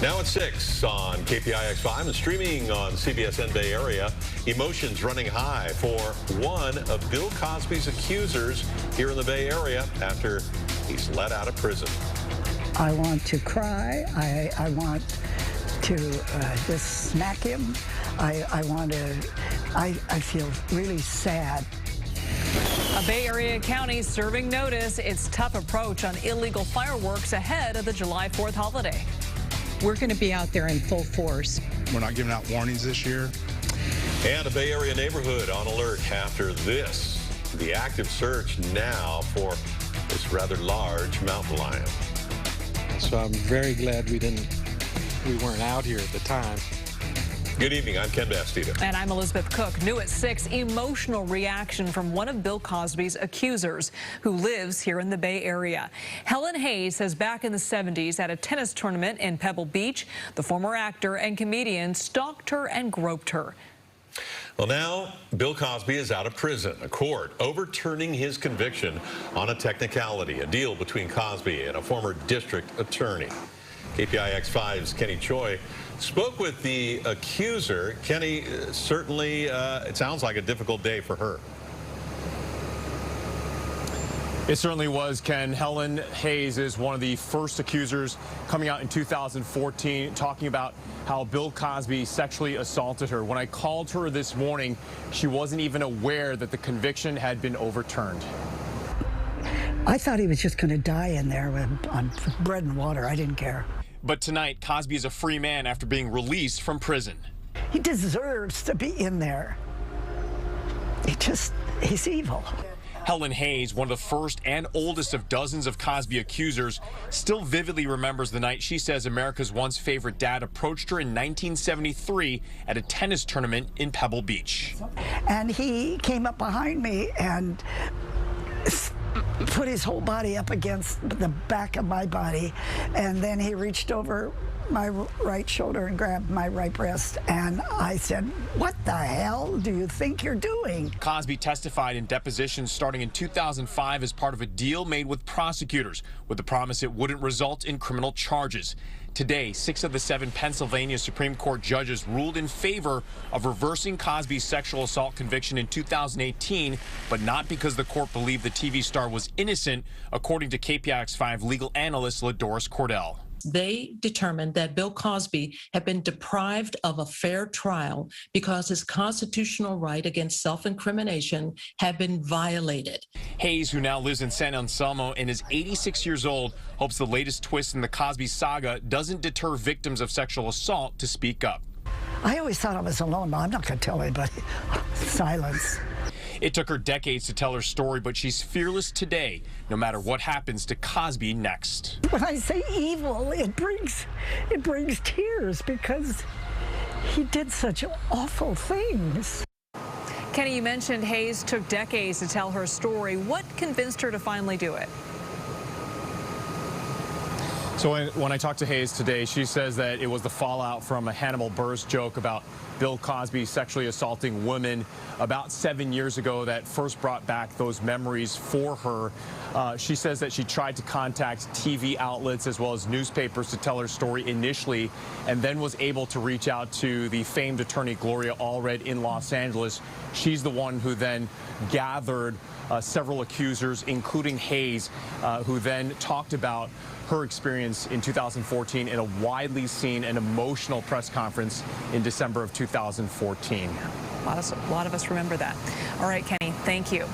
Now at 6 on KPIX 5 and streaming on CBSN Bay Area. Emotions running high for one of Bill Cosby's accusers here in the Bay Area after he's let out of prison. I want to cry. I want to just smack him. I feel really sad. A Bay Area county serving notice its tough approach on illegal fireworks ahead of the July 4th holiday. We're going to be out there in full force. We're not giving out warnings this year. And a Bay Area neighborhood on alert after this. The active search now for this rather large mountain lion. So I'm very glad we weren't out here at the time. Good evening, I'm Ken Bastida. And I'm Elizabeth Cook. New at 6, emotional reaction from one of Bill Cosby's accusers who lives here in the Bay Area. Helen says back in the 70s at a tennis tournament in Pebble Beach, the former actor and comedian stalked her and groped her. Well, now Bill Cosby is out of prison. A court overturning his conviction on a technicality, a deal between Cosby and a former district attorney. KPIX 5's Kenny Choi spoke with the accuser. Kenny, certainly it sounds like a difficult day for her. It certainly was, Ken. Helen is one of the first accusers coming out in 2014 talking about how Bill Cosby sexually assaulted her. When I called her this morning, she wasn't even aware that the conviction had been overturned. I thought he was just going to die in there on bread and water. I didn't care. But tonight, Cosby is a free man after being released from prison. He deserves to be in there. He's evil. Helen, one of the first and oldest of dozens of Cosby accusers, still vividly remembers the night she says America's once favorite dad approached her in 1973 at a tennis tournament in Pebble Beach. And he came up behind me and put his whole body up against the back of my body, and then he reached over my right shoulder and grabbed my right breast, and I said, "What the hell do you think you're doing?" Cosby testified in depositions starting in 2005 as part of a deal made with prosecutors with the promise it wouldn't result in criminal charges. Today, 6 of the 7 Pennsylvania Supreme Court judges ruled in favor of reversing Cosby's sexual assault conviction in 2018, but not because the court believed the TV star was innocent, according to KPIX 5 legal analyst LaDoris Cordell. They determined that Bill Cosby had been deprived of a fair trial because his constitutional right against self-incrimination had been violated. Who now lives in San Anselmo and is 86 years old, hopes the latest twist in the Cosby saga doesn't deter victims of sexual assault to speak up. I always thought I was alone. No, I'm not going to tell anybody. Silence. It took her decades to tell her story, but she's fearless today, no matter what happens to Cosby next. When I say evil, it brings tears because he did such awful things. Kenny, you mentioned took decades to tell her story. What convinced her to finally do it? So when I talked to today, she says that it was the fallout from a Hannibal Buress joke about Bill Cosby sexually assaulting women about 7 years ago that first brought back those memories for her. She says that she tried to contact TV outlets as well as newspapers to tell her story initially, and then was able to reach out to the famed attorney Gloria Allred in Los Angeles. She's the one who then gathered several accusers, including who then talked about her experience in 2014 in a widely seen and emotional press conference in December of 2014. A lot of us remember that. All right, Kenny, thank you.